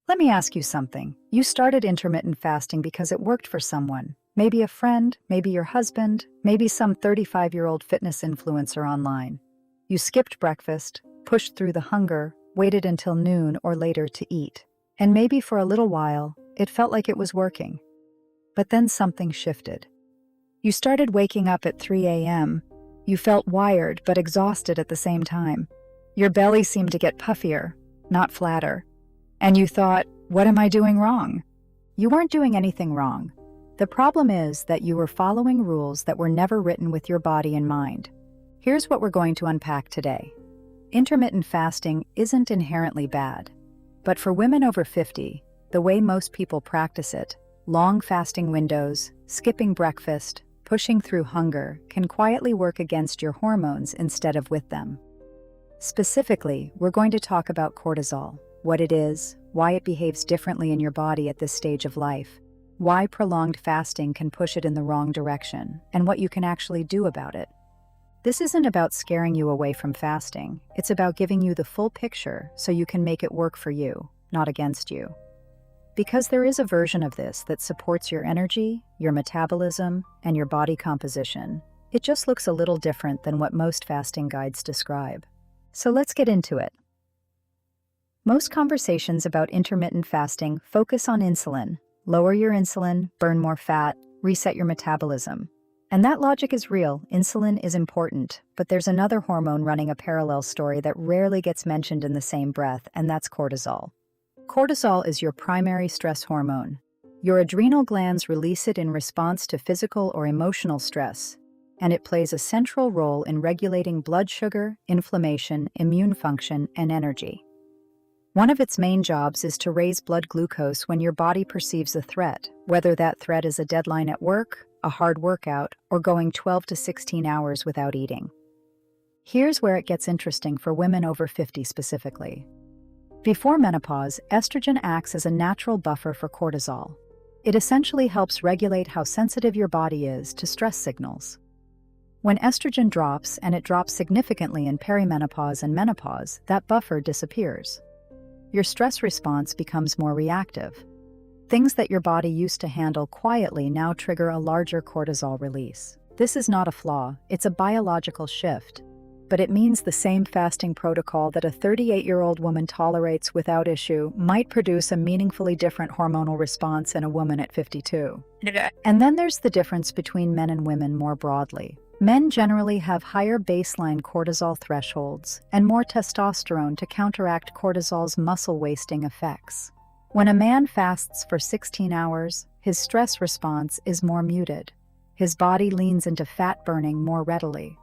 Let me ask you something. You started intermittent fasting because it worked for someone. Maybe a friend, maybe your husband, maybe some 35-year-old fitness influencer online. You skipped breakfast, pushed through the hunger, waited until noon or later to eat. And maybe for a little while, it felt like it was working. But then something shifted. You started waking up at 3 a.m. You felt wired but exhausted at the same time. Your belly seemed to get puffier, not flatter. And you thought, what am I doing wrong? You weren't doing anything wrong. The problem is that you were following rules that were never written with your body in mind. Here's what we're going to unpack today. Intermittent fasting isn't inherently bad. But for women over 50, the way most people practice it, long fasting windows, skipping breakfast, pushing through hunger, can quietly work against your hormones instead of with them. Specifically, we're going to talk about cortisol, what it is, why it behaves differently in your body at this stage of life, why prolonged fasting can push it in the wrong direction, and what you can actually do about it. This isn't about scaring you away from fasting, it's about giving you the full picture so you can make it work for you, not against you. Because there is a version of this that supports your energy, your metabolism, and your body composition, it just looks a little different than what most fasting guides describe. So let's get into it. Most conversations about intermittent fasting focus on insulin. Lower your insulin, burn more fat, reset your metabolism. And that logic is real, insulin is important, but there's another hormone running a parallel story that rarely gets mentioned in the same breath, and that's cortisol. Cortisol is your primary stress hormone. Your adrenal glands release it in response to physical or emotional stress, and it plays a central role in regulating blood sugar, inflammation, immune function, and energy. One of its main jobs is to raise blood glucose when your body perceives a threat, whether that threat is a deadline at work, a hard workout, or going 12 to 16 hours without eating. Here's where it gets interesting for women over 50 specifically. Before menopause, estrogen acts as a natural buffer for cortisol. It essentially helps regulate how sensitive your body is to stress signals. When estrogen drops, and it drops significantly in perimenopause and menopause, that buffer disappears. Your stress response becomes more reactive. Things that your body used to handle quietly now trigger a larger cortisol release. This is not a flaw, it's a biological shift. But it means the same fasting protocol that a 38-year-old woman tolerates without issue might produce a meaningfully different hormonal response in a woman at 52. And then there's the difference between men and women more broadly. Men generally have higher baseline cortisol thresholds and more testosterone to counteract cortisol's muscle-wasting effects. When a man fasts for 16 hours, his stress response is more muted. His body leans into fat burning more readily.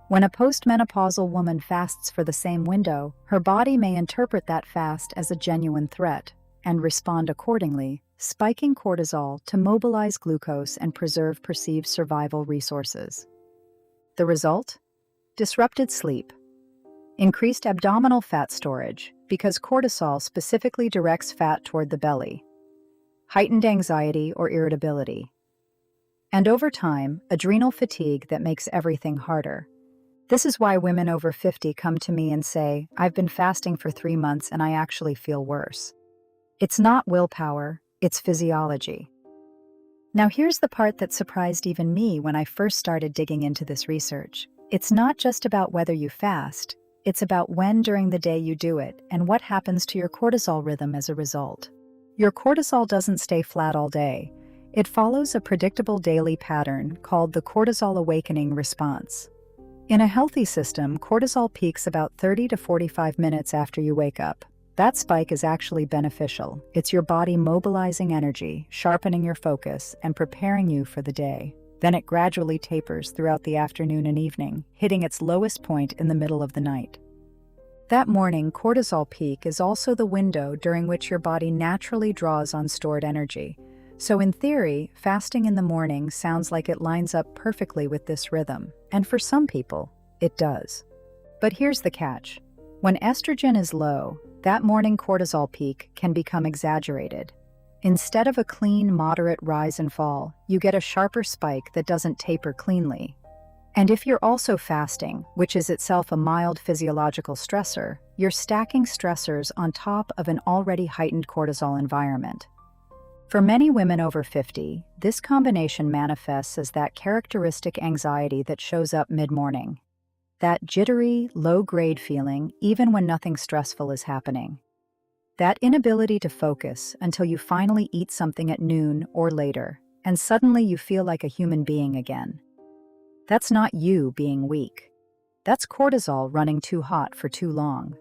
When a postmenopausal woman fasts for the same window, her body may interpret that fast as a genuine threat and respond accordingly, spiking cortisol to mobilize glucose and preserve perceived survival resources. The result? Disrupted sleep. Increased abdominal fat storage, because cortisol specifically directs fat toward the belly. Heightened anxiety or irritability. And over time, adrenal fatigue that makes everything harder. This is why women over 50 come to me and say, I've been fasting for 3 months and I actually feel worse. It's not willpower, it's physiology. Now here's the part that surprised even me when I first started digging into this research. It's not just about whether you fast, it's about when during the day you do it and what happens to your cortisol rhythm as a result. Your cortisol doesn't stay flat all day. It follows a predictable daily pattern called the cortisol awakening response. In a healthy system, cortisol peaks about 30 to 45 minutes after you wake up. That spike is actually beneficial. It's your body mobilizing energy, sharpening your focus, and preparing you for the day. Then it gradually tapers throughout the afternoon and evening, hitting its lowest point in the middle of the night. That morning cortisol peak is also the window during which your body naturally draws on stored energy. So in theory, fasting in the morning sounds like it lines up perfectly with this rhythm, and for some people, it does. But here's the catch. When estrogen is low, that morning cortisol peak can become exaggerated. Instead of a clean, moderate rise and fall, you get a sharper spike that doesn't taper cleanly. And if you're also fasting, which is itself a mild physiological stressor, you're stacking stressors on top of an already heightened cortisol environment. For many women over 50, this combination manifests as that characteristic anxiety that shows up mid-morning. That jittery, low-grade feeling even when nothing stressful is happening. That inability to focus until you finally eat something at noon or later, and suddenly you feel like a human being again. That's not you being weak. That's cortisol running too hot for too long.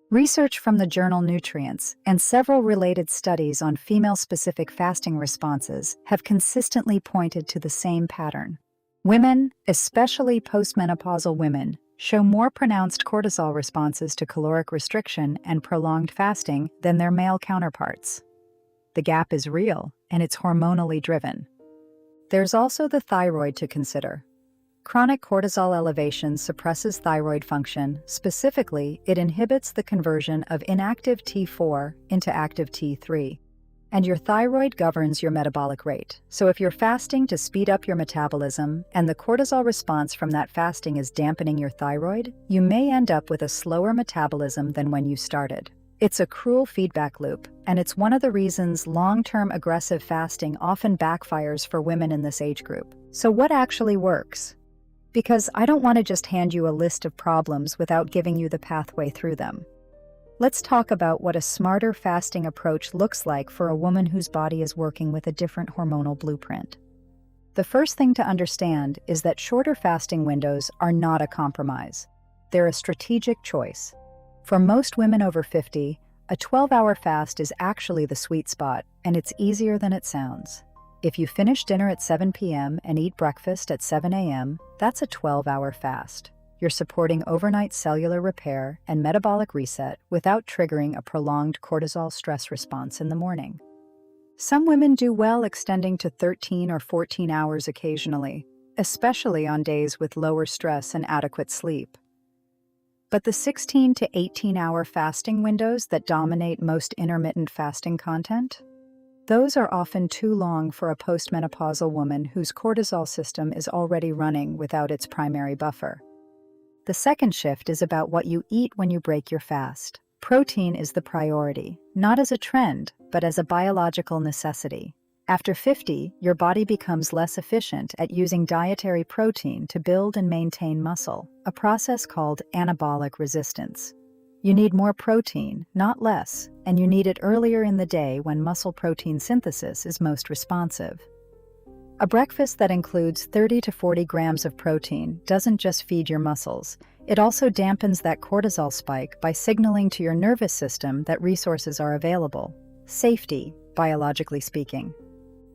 Research from the journal Nutrients and several related studies on female-specific fasting responses have consistently pointed to the same pattern. Women, especially postmenopausal women, show more pronounced cortisol responses to caloric restriction and prolonged fasting than their male counterparts. The gap is real, and it's hormonally driven. There's also the thyroid to consider. Chronic cortisol elevation suppresses thyroid function. Specifically, it inhibits the conversion of inactive T4 into active T3. And your thyroid governs your metabolic rate. So if you're fasting to speed up your metabolism and the cortisol response from that fasting is dampening your thyroid, you may end up with a slower metabolism than when you started. It's a cruel feedback loop, and it's one of the reasons long-term aggressive fasting often backfires for women in this age group. So what actually works? Because I don't want to just hand you a list of problems without giving you the pathway through them. Let's talk about what a smarter fasting approach looks like for a woman whose body is working with a different hormonal blueprint. The first thing to understand is that shorter fasting windows are not a compromise. They're a strategic choice. For most women over 50, a 12-hour fast is actually the sweet spot, and it's easier than it sounds. If you finish dinner at 7 p.m. and eat breakfast at 7 a.m., that's a 12-hour fast. You're supporting overnight cellular repair and metabolic reset without triggering a prolonged cortisol stress response in the morning. Some women do well extending to 13 or 14 hours occasionally, especially on days with lower stress and adequate sleep. But the 16 to 18-hour fasting windows that dominate most intermittent fasting content? Those are often too long for a postmenopausal woman whose cortisol system is already running without its primary buffer. The second shift is about what you eat when you break your fast. Protein is the priority, not as a trend, but as a biological necessity. After 50, your body becomes less efficient at using dietary protein to build and maintain muscle, a process called anabolic resistance. You need more protein, not less, and you need it earlier in the day when muscle protein synthesis is most responsive. A breakfast that includes 30 to 40 grams of protein doesn't just feed your muscles, it also dampens that cortisol spike by signaling to your nervous system that resources are available. Safety, biologically speaking.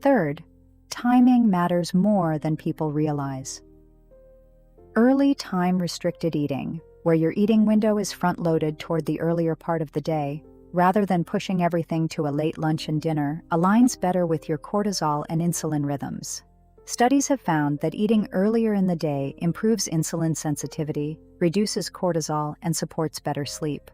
Third, timing matters more than people realize. Early time-restricted eating, where your eating window is front-loaded toward the earlier part of the day, rather than pushing everything to a late lunch and dinner, aligns better with your cortisol and insulin rhythms. Studies have found that eating earlier in the day improves insulin sensitivity, reduces cortisol, and supports better sleep.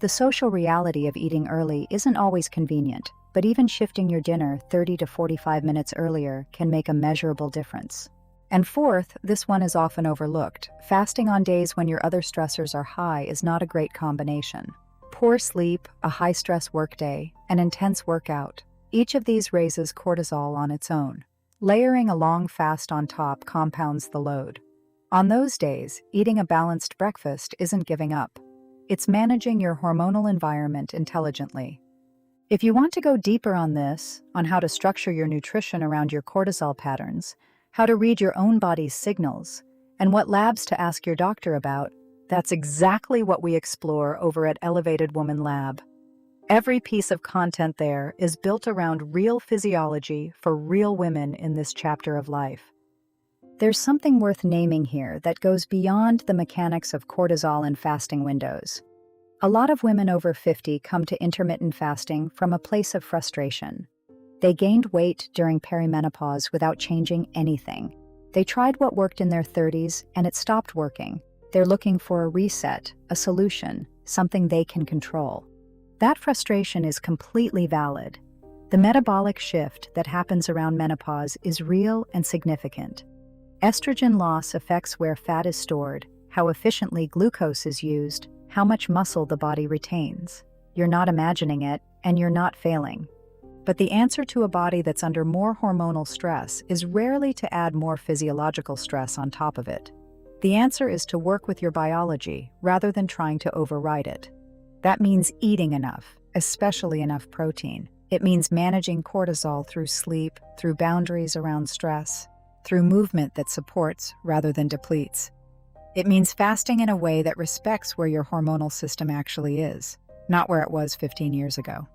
The social reality of eating early isn't always convenient, but even shifting your dinner 30 to 45 minutes earlier can make a measurable difference. And fourth, this one is often overlooked. Fasting on days when your other stressors are high is not a great combination. Poor sleep, a high-stress workday, an intense workout. Each of these raises cortisol on its own. Layering a long fast on top compounds the load. On those days, eating a balanced breakfast isn't giving up. It's managing your hormonal environment intelligently. If you want to go deeper on this, on how to structure your nutrition around your cortisol patterns, how to read your own body's signals, and what labs to ask your doctor about, that's exactly what we explore over at Elevated Woman Lab. Every piece of content there is built around real physiology for real women in this chapter of life. There's something worth naming here that goes beyond the mechanics of cortisol and fasting windows. A lot of women over 50 come to intermittent fasting from a place of frustration. They gained weight during perimenopause without changing anything. They tried what worked in their 30s and it stopped working. They're looking for a reset, a solution, something they can control. That frustration is completely valid. The metabolic shift that happens around menopause is real and significant. Estrogen loss affects where fat is stored, how efficiently glucose is used, how much muscle the body retains. You're not imagining it, and you're not failing. But the answer to a body that's under more hormonal stress is rarely to add more physiological stress on top of it. The answer is to work with your biology rather than trying to override it. That means eating enough, especially enough protein. It means managing cortisol through sleep, through boundaries around stress, through movement that supports rather than depletes. It means fasting in a way that respects where your hormonal system actually is, not where it was 15 years ago.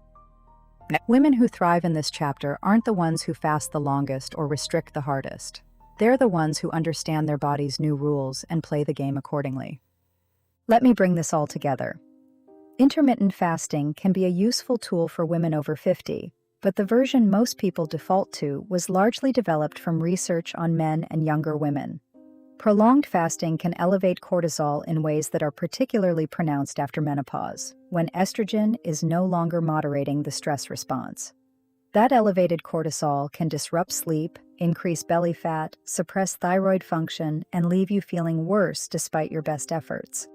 Women who thrive in this chapter aren't the ones who fast the longest or restrict the hardest. They're the ones who understand their body's new rules and play the game accordingly. Let me bring this all together. Intermittent fasting can be a useful tool for women over 50, but the version most people default to was largely developed from research on men and younger women. Prolonged fasting can elevate cortisol in ways that are particularly pronounced after menopause, when estrogen is no longer moderating the stress response. That elevated cortisol can disrupt sleep, increase belly fat, suppress thyroid function, and leave you feeling worse despite your best efforts.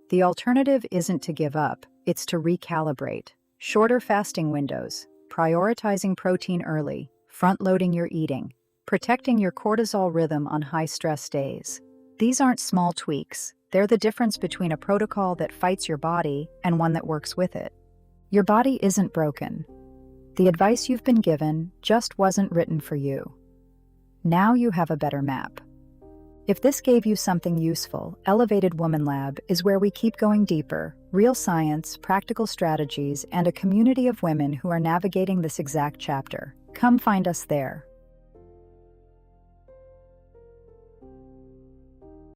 The alternative isn't to give up, it's to recalibrate. Shorter fasting windows, prioritizing protein early, front-loading your eating, protecting your cortisol rhythm on high-stress days. These aren't small tweaks. They're the difference between a protocol that fights your body and one that works with it. Your body isn't broken. The advice you've been given just wasn't written for you. Now you have a better map. If this gave you something useful, Elevated Woman Lab is where we keep going deeper, real science, practical strategies, and a community of women who are navigating this exact chapter. Come find us there.